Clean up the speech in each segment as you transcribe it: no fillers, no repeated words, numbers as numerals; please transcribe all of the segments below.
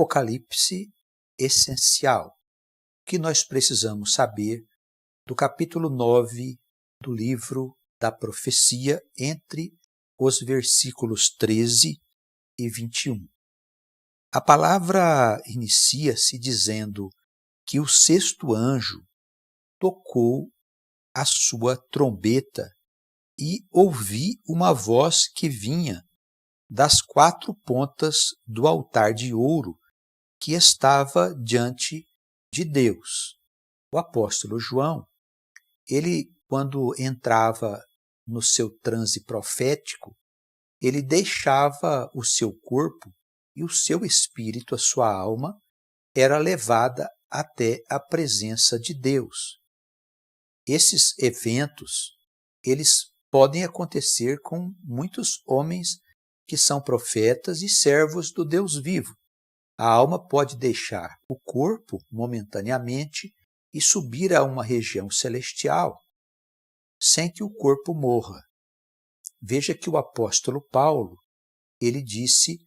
Apocalipse essencial. O que nós precisamos saber do capítulo 9 do livro da profecia, entre os versículos 13 e 21. A palavra inicia-se dizendo que o sexto anjo tocou a sua trombeta e ouvi uma voz que vinha das quatro pontas do altar de ouro que estava diante de Deus. O apóstolo João, ele, quando entrava no seu transe profético, ele deixava o seu corpo e o seu espírito, a sua alma, era levada até a presença de Deus. Esses eventos, eles podem acontecer com muitos homens que são profetas e servos do Deus vivo. A alma pode deixar o corpo momentaneamente e subir a uma região celestial, sem que o corpo morra. Veja que o apóstolo Paulo, ele disse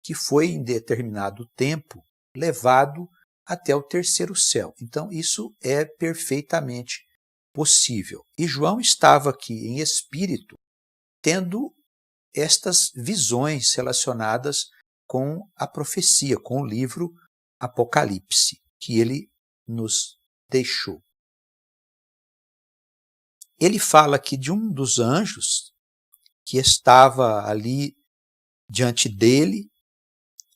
que foi em determinado tempo levado até o terceiro céu. Então isso é perfeitamente possível. E João estava aqui em espírito, tendo estas visões relacionadas com a profecia, com o livro Apocalipse, que ele nos deixou. Ele fala aqui de um dos anjos que estava ali diante dele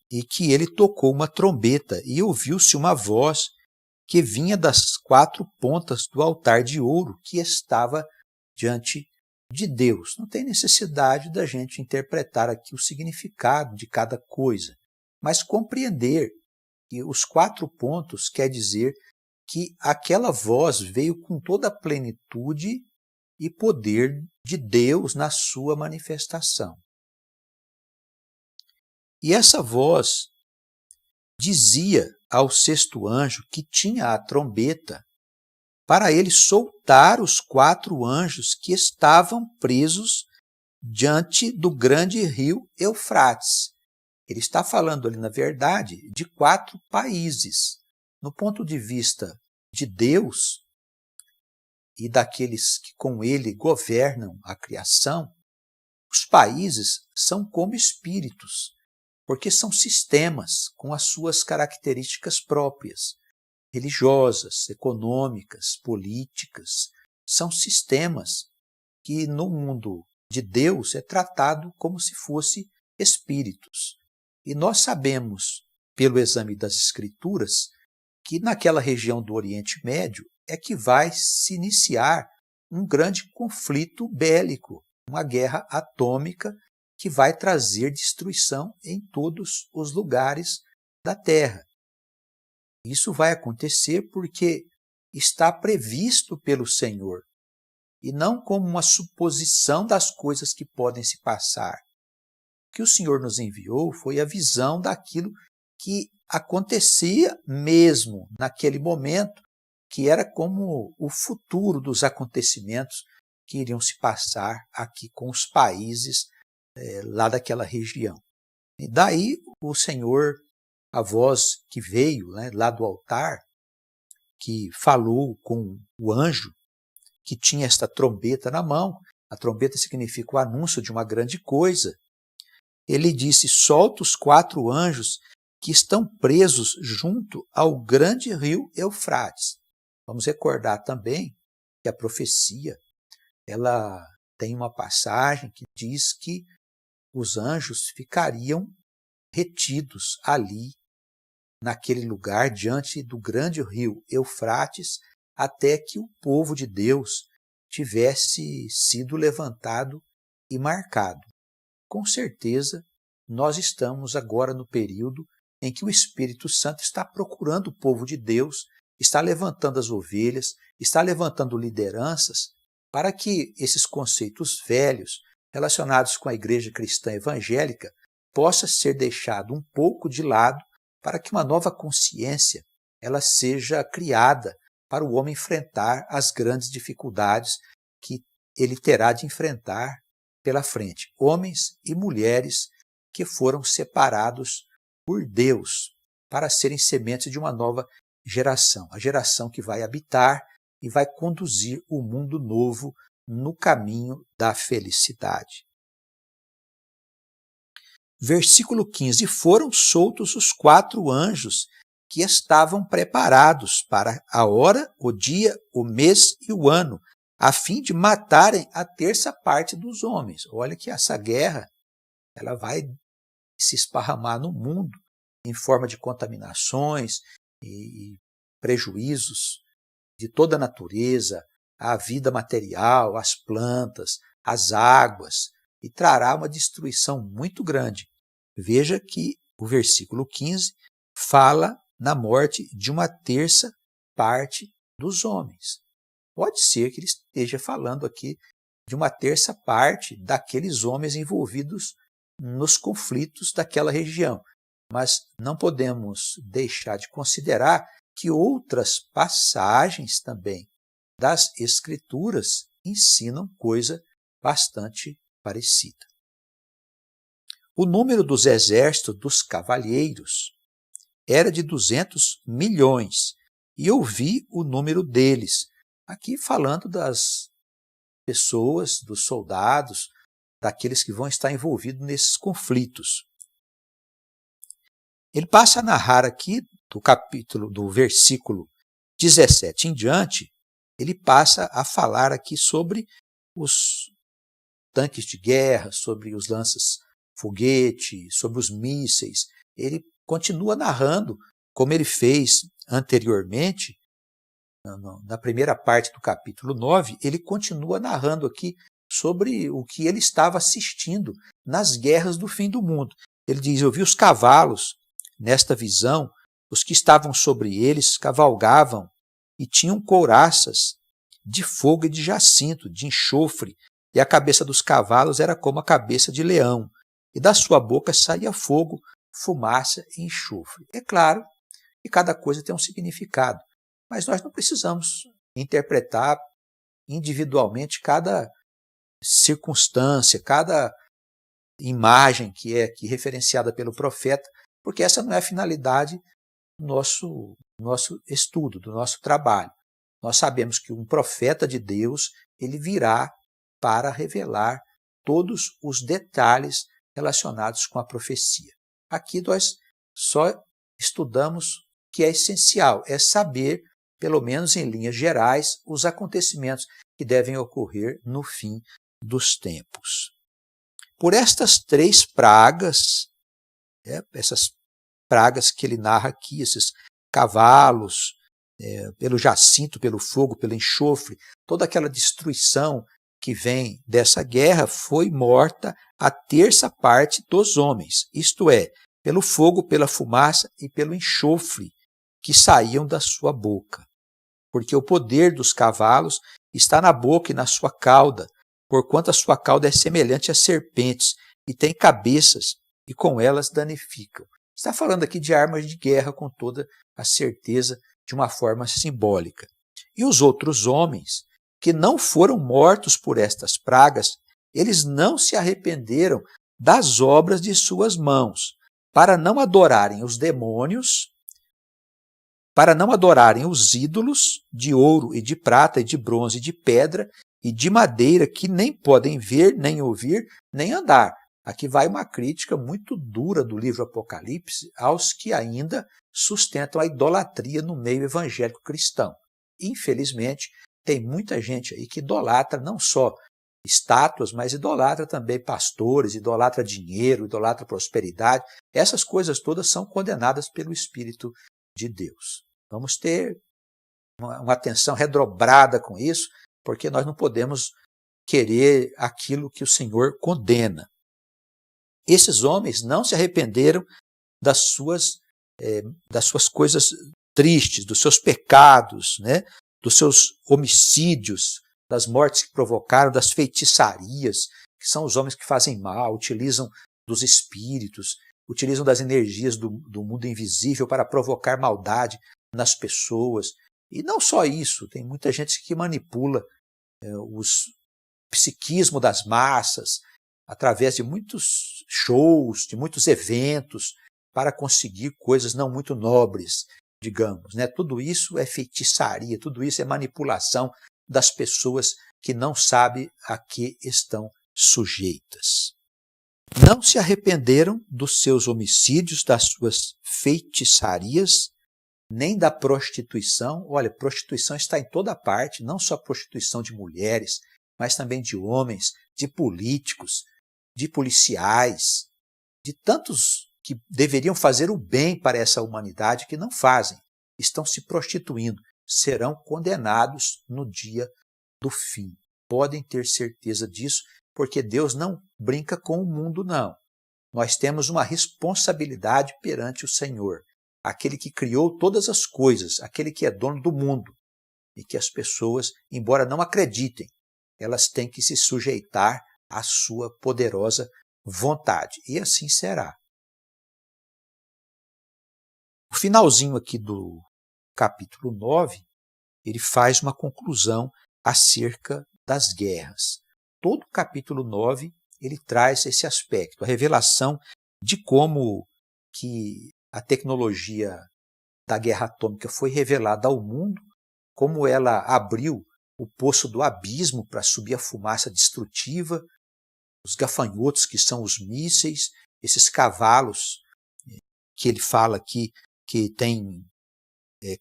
e que ele tocou uma trombeta e ouviu-se uma voz que vinha das quatro pontas do altar de ouro que estava diante de Deus. Não tem necessidade da gente interpretar aqui o significado de cada coisa, mas compreender que os quatro pontos quer dizer que aquela voz veio com toda a plenitude e poder de Deus na sua manifestação. E essa voz dizia ao sexto anjo que tinha a trombeta para ele soltar os quatro anjos que estavam presos diante do grande rio Eufrates. Ele está falando ali, na verdade, de quatro países. No ponto de vista de Deus e daqueles que com ele governam a criação, os países são como espíritos, porque são sistemas com as suas características próprias, religiosas, econômicas, políticas. São sistemas que no mundo de Deus é tratado como se fosse espíritos. E nós sabemos, pelo exame das Escrituras, que naquela região do Oriente Médio é que vai se iniciar um grande conflito bélico, uma guerra atômica que vai trazer destruição em todos os lugares da Terra. Isso vai acontecer porque está previsto pelo Senhor, e não como uma suposição das coisas que podem se passar. O que o Senhor nos enviou foi a visão daquilo que acontecia mesmo naquele momento, que era como o futuro dos acontecimentos que iriam se passar aqui com os países lá daquela região. E daí o Senhor, a voz que veio lá do altar, que falou com o anjo, que tinha esta trombeta na mão. A trombeta significa o anúncio de uma grande coisa. Ele disse: solta os quatro anjos que estão presos junto ao grande rio Eufrates. Vamos recordar também que a profecia, ela tem uma passagem que diz que os anjos ficariam retidos ali, naquele lugar, diante do grande rio Eufrates, até que o povo de Deus tivesse sido levantado e marcado. Com certeza, nós estamos agora no período em que o Espírito Santo está procurando o povo de Deus, está levantando as ovelhas, está levantando lideranças para que esses conceitos velhos relacionados com a igreja cristã evangélica possa ser deixado um pouco de lado para que uma nova consciência ela seja criada para o homem enfrentar as grandes dificuldades que ele terá de enfrentar pela frente. Homens e mulheres que foram separados por Deus para serem sementes de uma nova geração, a geração que vai habitar e vai conduzir o mundo novo no caminho da felicidade. Versículo 15: foram soltos os 4 anjos que estavam preparados para a hora, o dia, o mês e o ano, a fim de matarem a terça parte dos homens. Olha que essa guerra ela vai se esparramar no mundo em forma de contaminações e prejuízos de toda a natureza, a vida material, as plantas, as águas, e trará uma destruição muito grande. Veja que o versículo 15 fala na morte de uma terça parte dos homens. Pode ser que ele esteja falando aqui de uma terça parte daqueles homens envolvidos nos conflitos daquela região, mas não podemos deixar de considerar que outras passagens também das Escrituras ensinam coisa bastante parecida. O número dos exércitos dos cavalheiros era de 200 milhões, e eu vi o número deles, aqui falando das pessoas, dos soldados, daqueles que vão estar envolvidos nesses conflitos. Ele passa a narrar aqui, do versículo 17 em diante, ele passa a falar aqui sobre os tanques de guerra, sobre os lanças-foguete, sobre os mísseis. Ele continua narrando, como ele fez anteriormente, na primeira parte do capítulo 9, ele continua narrando aqui sobre o que ele estava assistindo nas guerras do fim do mundo. Ele diz: eu vi os cavalos nesta visão, os que estavam sobre eles cavalgavam e tinham couraças de fogo e de jacinto, de enxofre, e a cabeça dos cavalos era como a cabeça de leão, e da sua boca saía fogo, fumaça e enxofre. É claro que cada coisa tem um significado, mas nós não precisamos interpretar individualmente cada circunstância, cada imagem que é aqui referenciada pelo profeta, porque essa não é a finalidade do nosso estudo, do nosso trabalho. Nós sabemos que um profeta de Deus, ele virá para revelar todos os detalhes relacionados com a profecia. Aqui nós só estudamos o que é essencial, é saber, pelo menos em linhas gerais, os acontecimentos que devem ocorrer no fim dos tempos. Por estas 3 pragas, essas pragas que ele narra aqui, esses cavalos, pelo jacinto, pelo fogo, pelo enxofre, toda aquela destruição que vem dessa guerra, foi morta a terça parte dos homens, isto é, pelo fogo, pela fumaça e pelo enxofre que saíam da sua boca. Porque o poder dos cavalos está na boca e na sua cauda, porquanto a sua cauda é semelhante a serpentes e tem cabeças, e com elas danificam. Está falando aqui de armas de guerra com toda a certeza, de uma forma simbólica. E os outros homens, que não foram mortos por estas pragas, eles não se arrependeram das obras de suas mãos, para não adorarem os demônios, para não adorarem os ídolos de ouro e de prata e de bronze e de pedra e de madeira, que nem podem ver, nem ouvir, nem andar. Aqui vai uma crítica muito dura do livro Apocalipse aos que ainda sustentam a idolatria no meio evangélico cristão. Infelizmente, tem muita gente aí que idolatra não só estátuas, mas idolatra também pastores, idolatra dinheiro, idolatra prosperidade. Essas coisas todas são condenadas pelo Espírito de Deus. Vamos ter uma atenção redobrada com isso, porque nós não podemos querer aquilo que o Senhor condena. Esses homens não se arrependeram das suas coisas tristes, dos seus pecados, né? Dos seus homicídios, das mortes que provocaram, das feitiçarias, que são os homens que fazem mal, utilizam dos espíritos, utilizam das energias do mundo invisível para provocar maldade nas pessoas. E não só isso, tem muita gente que manipula o psiquismo das massas, através de muitos shows, de muitos eventos, para conseguir coisas não muito nobres, digamos, né? Tudo isso é feitiçaria, tudo isso é manipulação das pessoas que não sabem a que estão sujeitas. Não se arrependeram dos seus homicídios, das suas feitiçarias, nem da prostituição. Olha, prostituição está em toda parte, não só prostituição de mulheres, mas também de homens, de políticos, de policiais, de tantos que deveriam fazer o bem para essa humanidade que não fazem, estão se prostituindo, serão condenados no dia do fim. Podem ter certeza disso, porque Deus não brinca com o mundo, não. Nós temos uma responsabilidade perante o Senhor, aquele que criou todas as coisas, aquele que é dono do mundo, e que as pessoas, embora não acreditem, elas têm que se sujeitar à sua poderosa vontade, e assim será. O finalzinho aqui do capítulo 9, ele faz uma conclusão acerca das guerras. Todo o capítulo 9, ele traz esse aspecto, a revelação de como que a tecnologia da guerra atômica foi revelada ao mundo, como ela abriu o poço do abismo para subir a fumaça destrutiva, os gafanhotos, que são os mísseis, esses cavalos que ele fala aqui, que têm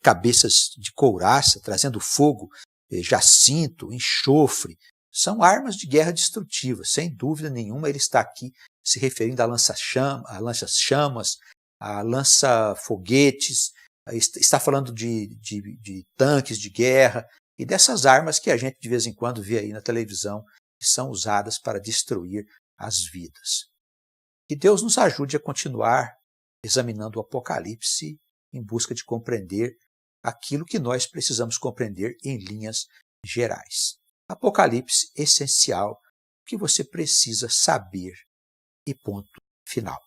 cabeças de couraça, trazendo fogo, jacinto, enxofre, são armas de guerra destrutiva, sem dúvida nenhuma. Ele está aqui se referindo a lança-chamas, a lança-foguetes, está falando de tanques de guerra e dessas armas que a gente de vez em quando vê aí na televisão, que são usadas para destruir as vidas. Que Deus nos ajude a continuar examinando o Apocalipse em busca de compreender aquilo que nós precisamos compreender em linhas gerais. Apocalipse essencial, que você precisa saber e ponto final.